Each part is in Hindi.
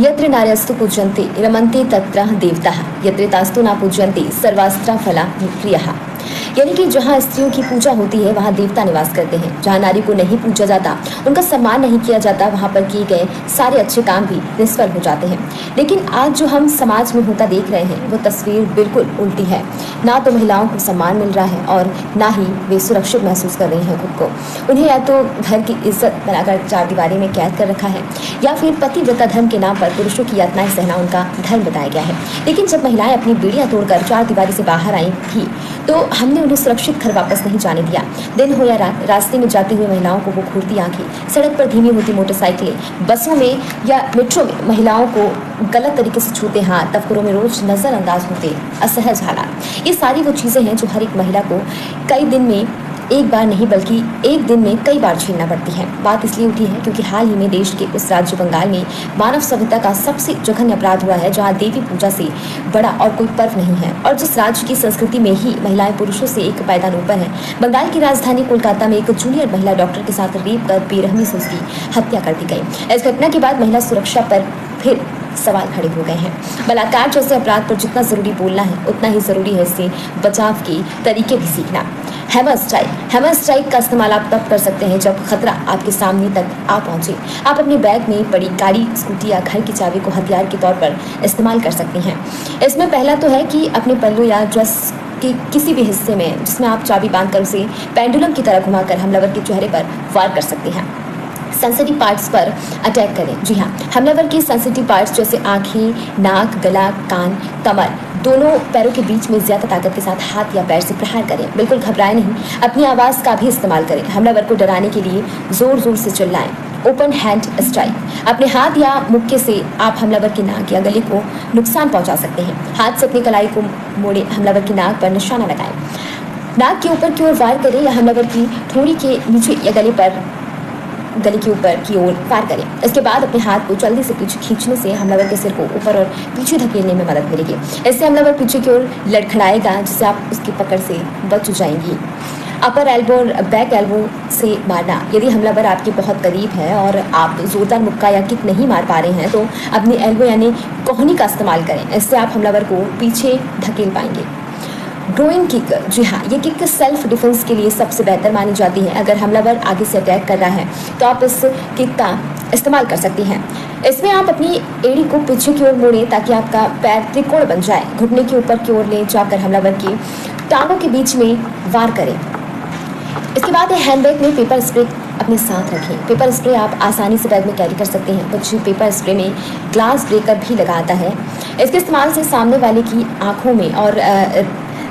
यत्र नार्यस्तु पूज्यन्ते रमन्ते तत्र देवताः यत्रेतास्तु न पूज्यन्ते सर्वास्त्र फला प्रियः। यानी कि जहाँ स्त्रियों की पूजा होती है वहाँ देवता निवास करते हैं। जहाँ नारी को नहीं पूजा जाता, उनका सम्मान नहीं किया जाता, वहाँ पर किए गए सारे अच्छे काम भी निष्फल हो जाते हैं। लेकिन आज जो हम समाज में होता देख रहे हैं वो तस्वीर बिल्कुल उल्टी है। ना तो महिलाओं को सम्मान मिल रहा है और ना ही वे सुरक्षित महसूस कर रही हैं खुद को। उन्हें या तो घर की इज्जत बनाकर चारदीवारी में कैद कर रखा है या फिर पतिव्रता धर्म के नाम पर पुरुषों की यातनाएं सहना उनका धर्म बताया गया है। लेकिन जब महिलाएं अपनी बेड़ियां तोड़कर चारदीवारी से बाहर आई थी तो हमने उन्हें सुरक्षित घर वापस नहीं जाने दिया। दिन हो या रात, रास्ते में जाती हुई महिलाओं को वो घूरती आंखें, सड़क पर धीमी होती मोटरसाइकिलें, बसों में या मेट्रो में महिलाओं को गलत तरीके से छूते हाथ, दफ्तरों में रोज नजरअंदाज होते असहज हालात, ये सारी वो चीज़ें हैं जो हर एक महिला को कई दिन में एक बार नहीं बल्कि एक दिन में कई बार झेलना पड़ती है। बात इसलिए उठी है क्योंकि हाल ही में देश के उस राज्य बंगाल में मानव सभ्यता का सबसे जघन्य अपराध हुआ है जहां देवी पूजा से बड़ा और कोई पर्व नहीं है और जिस राज्य की संस्कृति में ही महिलाएं पुरुषों से एक पायदान ऊपर है। बंगाल की राजधानी कोलकाता में एक जूनियर महिला डॉक्टर के साथ रेप कर बेरहमी से उसकी हत्या कर दी गई। इस घटना के बाद महिला सुरक्षा पर फिर सवाल खड़े हो गए हैं। बलात्कार जैसे अपराध पर जितना जरूरी बोलना है उतना ही जरूरी है इससे बचाव के तरीके भी सीखना। हैमर स्ट्राइक का इस्तेमाल आप तब कर सकते हैं जब खतरा आपके सामने तक आ पहुंचे। आप अपने बैग में पड़ी गाड़ी, स्कूटी या घर की चाबी को हथियार के तौर पर इस्तेमाल कर सकती हैं। इसमें पहला तो है कि अपने पल्लू या ड्रेस के किसी भी हिस्से में जिसमें आप चाबी बांधकर उसे पेंडुलम की तरह घुमाकर हमलावर के चेहरे पर वार कर सकती हैं। सेंसिटिव पार्ट्स पर अटैक करें। जी हाँ, हमलावर के सेंसिटिव पार्ट्स जैसे आँखें, नाक, गला, कान, कमर, दोनों पैरों के बीच में ज्यादा ताकत के साथ हाथ या पैर से प्रहार करें। बिल्कुल घबराएं नहीं, अपनी आवाज़ का भी इस्तेमाल करें। हमलावर को डराने के लिए जोर जोर से चिल्लाएं। ओपन हैंड स्ट्राइक, अपने हाथ या मुक्के से आप हमलावर की नाक या गले को नुकसान पहुंचा सकते हैं। हाथ से अपनी कलाई को मोड़े, हमलावर की नाक पर निशाना लगाएं। नाक के ऊपर की ओर वार करें या हमलावर की ठोड़ी के नीचे या गले के ऊपर की ओर वार करें। इसके बाद अपने हाथ को जल्दी से पीछे खींचने से हमलावर के सिर को ऊपर और पीछे धकेलने में मदद मिलेगी। इससे हमलावर पीछे की ओर लड़खड़ाएगा जिससे आप उसकी पकड़ से बच जाएंगी। अपर एल्बो और बैक एल्बो से मारना, यदि हमलावर आपके बहुत करीब है और आप जोरदार मुक्का या किक नहीं मार पा रहे हैं तो अपनी एल्बो यानी कोहनी का इस्तेमाल करें। इससे आप हमलावर को पीछे धकेल पाएंगे। ग्रोइंग किक, जी हाँ, ये किक सेल्फ डिफेंस के लिए सबसे बेहतर मानी जाती है। अगर हमलावर आगे से अटैक कर रहा है तो आप इस किक का इस्तेमाल कर सकती हैं। इसमें आप अपनी एड़ी को पीछे की ओर मोड़ें ताकि आपका पैर त्रिकोण बन जाए। घुटने के ऊपर की ओर ले जाकर हमलावर की टांगों के बीच में वार करें। इसके बाद हैंडबैग में पेपर स्प्रे अपने साथ रखें। पेपर स्प्रे आप आसानी से बैग में कैरी कर सकते हैं। कुछ पेपर स्प्रे में ग्लास ब्रेकर भी लगा आता है। इसके इस्तेमाल से सामने वाले की आँखों में और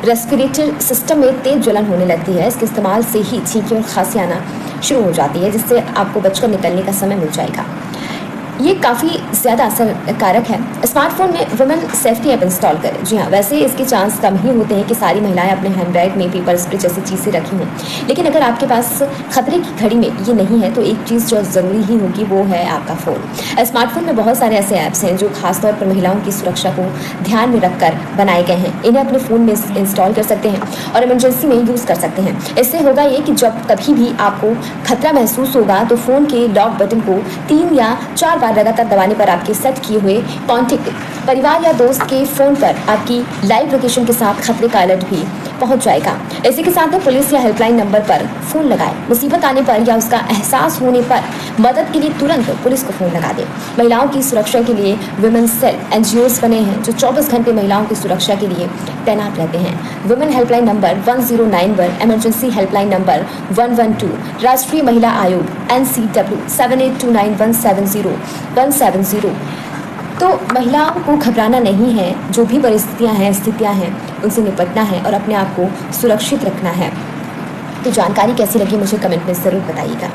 रेस्पिरेटर सिस्टम में तेज जलन होने लगती है। इसके इस्तेमाल से ही छींकें और खांसी आना शुरू हो जाती है जिससे आपको बचकर निकलने का समय मिल जाएगा। ये काफ़ी ज़्यादा असरकारक है। स्मार्टफोन में वुमेन सेफ्टी ऐप इंस्टॉल करें। जी हाँ, वैसे इसके चांस कम ही होते हैं कि सारी महिलाएं अपने हैंडबैग में पेपर स्प्रे जैसी चीज़ें रखी हों। लेकिन अगर आपके पास खतरे की घड़ी में ये नहीं है तो एक चीज़ जो ज़रूरी ही होगी वो है आपका फ़ोन। स्मार्टफोन में बहुत सारे ऐसे ऐप्स हैं जो खासतौर पर महिलाओं की सुरक्षा को ध्यान में रखकर बनाए गए हैं। इन्हें अपने फ़ोन में इंस्टॉल कर सकते हैं और इमरजेंसी में यूज़ कर सकते हैं। इससे होगा ये कि जब कभी भी आपको खतरा महसूस होगा तो फ़ोन के लॉक बटन को 3 या 4 बार लगातार दबाने पर आपके सेट किए हुए कॉन्टैक्ट परिवार या दोस्त के फोन पर आपकी लाइव लोकेशन के साथ खतरे का अलर्ट भी पहुंच जाएगा। इसी के साथ पुलिस या हेल्पलाइन नंबर पर फोन लगाएं। मुसीबत आने पर या उसका एहसास होने पर मदद के लिए तुरंत पुलिस को फोन लगा दें। महिलाओं की सुरक्षा के लिए वुमेन सेल NGOs बने हैं जो 24 घंटे महिलाओं की सुरक्षा के लिए तैनात रहते हैं। Women helpline number 1091, emergency helpline number 112, राष्ट्रीय महिला आयोग NCW 7829170170। तो महिलाओं को घबराना नहीं है, जो भी परिस्थितियां हैं, स्थितियां हैं, उनसे निपटना है और अपने आप को सुरक्षित रखना है। तो जानकारी कैसी लगी मुझे कमेंट में ज़रूर बताइएगा।